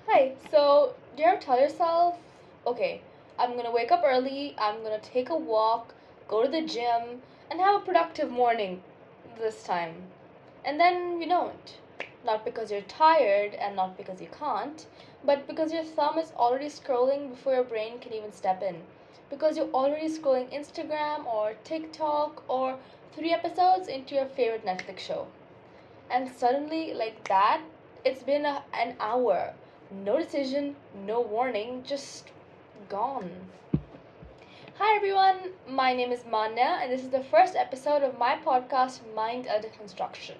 Hi, so do you ever tell yourself, okay, I'm gonna wake up early, I'm gonna take a walk, go to the gym, and have a productive morning this time? And then you don't. Not because you're tired and not because you can't, but because your thumb is already scrolling before your brain can even step in. Because you're already scrolling Instagram or TikTok or 3 episodes into your favorite Netflix show. And suddenly, like that, it's been an hour. No decision, no warning, just gone. Hi everyone, my name is Manya, and this is the first episode of my podcast, Mind Under Construction.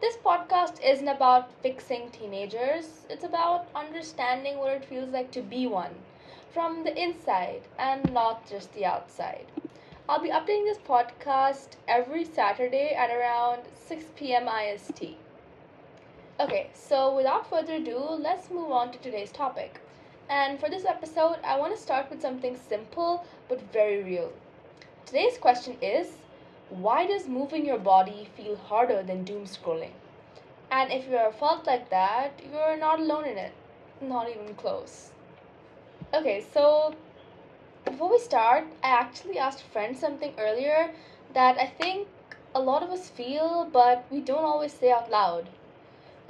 This podcast isn't about fixing teenagers, it's about understanding what it feels like to be one from the inside and not just the outside. I'll be updating this podcast every Saturday at around 6 p.m. IST. Okay, so without further ado, let's move on to today's topic. And for this episode, I want to start with something simple but very real. Today's question is, why does moving your body feel harder than doom scrolling? And if you ever felt like that, you're not alone in it. Not even close. Okay, so before we start, I actually asked a friend something earlier that I think a lot of us feel, but we don't always say out loud.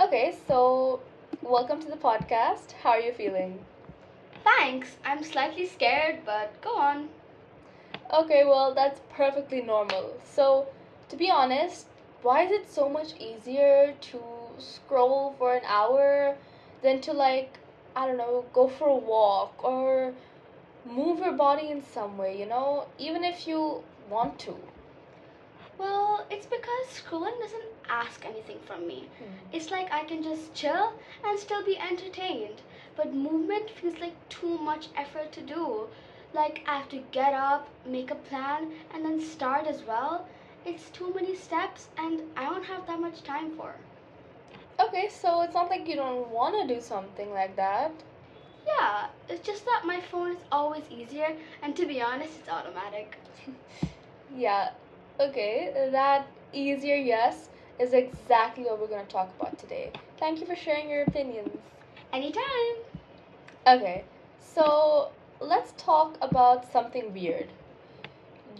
Okay, so welcome to the podcast. How are you feeling? Thanks, I'm slightly scared, but go on. Okay, well, that's perfectly normal. So, to be honest, why is it so much easier to scroll for an hour than to, like, I don't know, go for a walk or move your body in some way, even if you want to? Well, it's because scrolling doesn't ask anything from me. It's like I can just chill and still be entertained. But movement feels like too much effort to do. Like I have to get up, make a plan, and then start as well. It's too many steps, and I don't have that much time for. Okay, so it's not like you don't want to do something like that. Yeah, it's just that my phone is always easier, and to be honest, it's automatic. Yeah, okay, that easier yes is exactly what we're going to talk about today. Thank you for sharing your opinions. Anytime! Okay, so let's talk about something weird.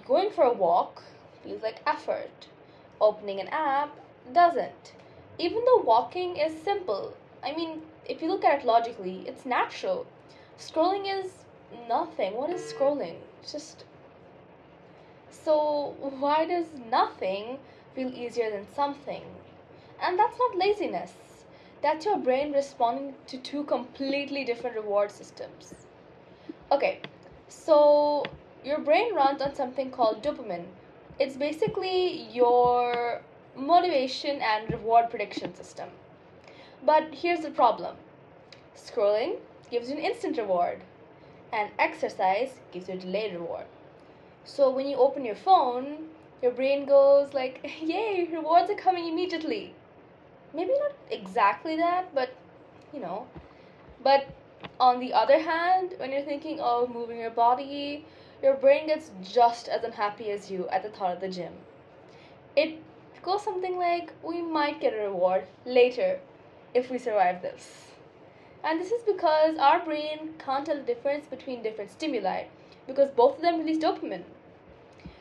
Going for a walk feels like effort. Opening an app doesn't. Even though walking is simple. I mean, if you look at it logically, it's natural. Scrolling is nothing. What is scrolling? It's just. So, why does nothing feel easier than something? And that's not laziness. That's your brain responding to two completely different reward systems. Okay, so your brain runs on something called dopamine. It's basically your motivation and reward prediction system. But here's the problem, scrolling gives you an instant reward, and exercise gives you a delayed reward. So when you open your phone, your brain goes like, yay, rewards are coming immediately. Maybe not exactly that, but you know. But on the other hand, when you're thinking of moving your body, your brain gets just as unhappy as you at the thought of the gym. It goes something like, we might get a reward later if we survive this. And this is because our brain can't tell the difference between different stimuli because both of them release dopamine.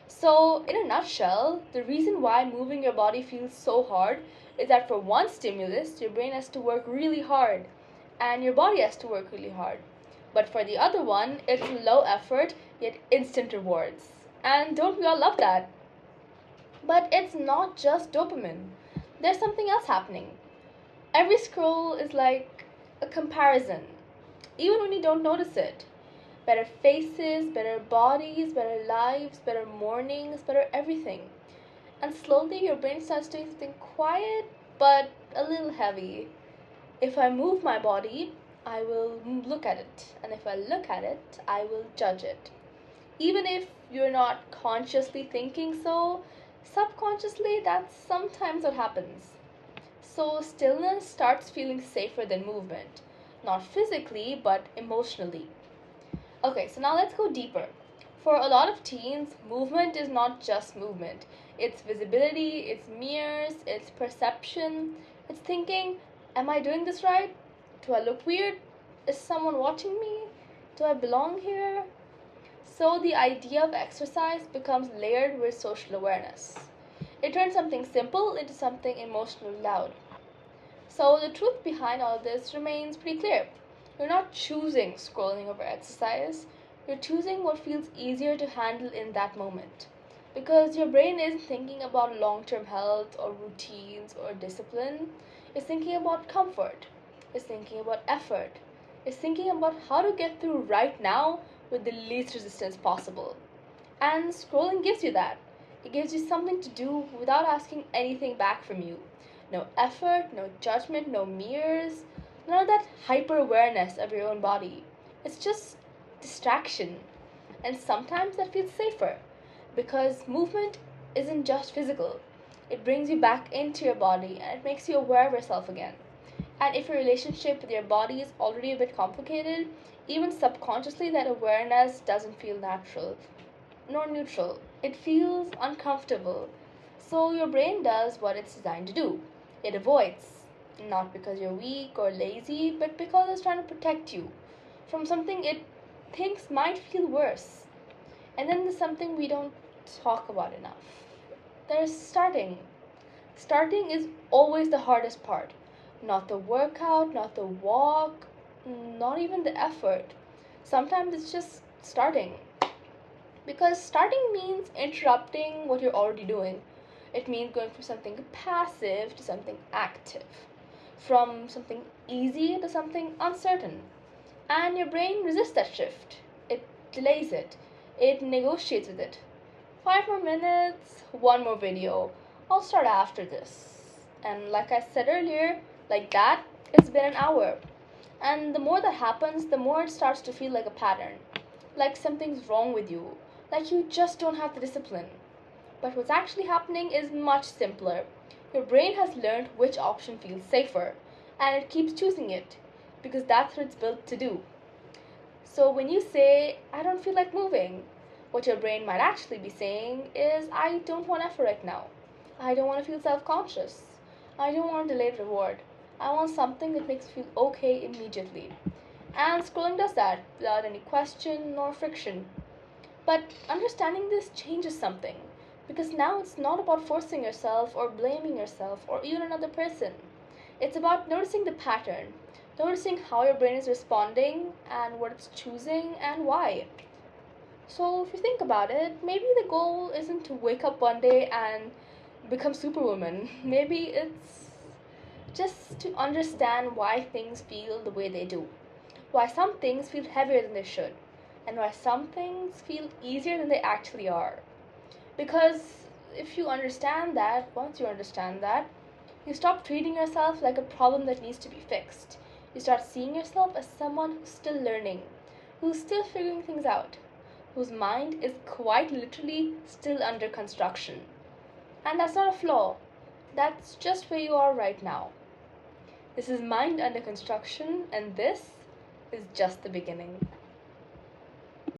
So, in a nutshell, the reason why moving your body feels so hard is that for one stimulus, your brain has to work really hard and your body has to work really hard. But for the other one, it's low effort yet instant rewards. And don't we all love that? But it's not just dopamine, there's something else happening. Every scroll is like a comparison, even when you don't notice it. Better faces, better bodies, better lives, better mornings, better everything. And slowly your brain starts doing something quiet but a little heavy. If I move my body, I will look at it. And if I look at it, I will judge it. Even if you're not consciously thinking so, subconsciously that's sometimes what happens. So stillness starts feeling safer than movement. Not physically, but emotionally. Okay, so now let's go deeper. For a lot of teens, movement is not just movement. It's visibility, it's mirrors, it's perception, it's thinking, am I doing this right? Do I look weird? Is someone watching me? Do I belong here? So the idea of exercise becomes layered with social awareness. It turns something simple into something emotionally loud. So the truth behind all this remains pretty clear. You're not choosing scrolling over exercise, you're choosing what feels easier to handle in that moment. Because your brain isn't thinking about long term health or routines or discipline, it's thinking about comfort, it's thinking about effort, it's thinking about how to get through right now with the least resistance possible. And scrolling gives you that. It gives you something to do without asking anything back from you. No effort, no judgment, no mirrors, none of that hyper awareness of your own body. It's just distraction. And sometimes that feels safer because movement isn't just physical. It brings you back into your body and it makes you aware of yourself again. And if your relationship with your body is already a bit complicated, even subconsciously that awareness doesn't feel natural nor neutral. It feels uncomfortable. So your brain does what it's designed to do. It avoids. Not because you're weak or lazy, but because it's trying to protect you from something it thinks might feel worse. And then there's something we don't talk about enough. There's starting. Starting is always the hardest part. Not the workout, not the walk, not even the effort. Sometimes it's just starting. Because starting means interrupting what you're already doing. It means going from something passive to something active, from something easy to something uncertain. And your brain resists that shift. It delays it. It negotiates with it. 5 more minutes, one more video. I'll start after this. And like I said earlier, like that, it's been an hour. And the more that happens, the more it starts to feel like a pattern. Like something's wrong with you. Like you just don't have the discipline. But what's actually happening is much simpler. Your brain has learned which option feels safer, and it keeps choosing it because that's what it's built to do. So when you say, I don't feel like moving, what your brain might actually be saying is, I don't want effort right now. I don't want to feel self conscious. I don't want a delayed reward. I want something that makes me feel okay immediately. And scrolling does that without any question nor friction. But understanding this changes something because now it's not about forcing yourself or blaming yourself or even another person. It's about noticing the pattern, noticing how your brain is responding and what it's choosing and why. So, if you think about it, maybe the goal isn't to wake up one day and become Superwoman. Maybe it's just to understand why things feel the way they do, why some things feel heavier than they should, and why some things feel easier than they actually are. Because if you understand that, once you understand that, you stop treating yourself like a problem that needs to be fixed. You start seeing yourself as someone who's still learning, who's still figuring things out, whose mind is quite literally still under construction. And that's not a flaw, that's just where you are right now. This is Mind Under Construction, and this is just the beginning.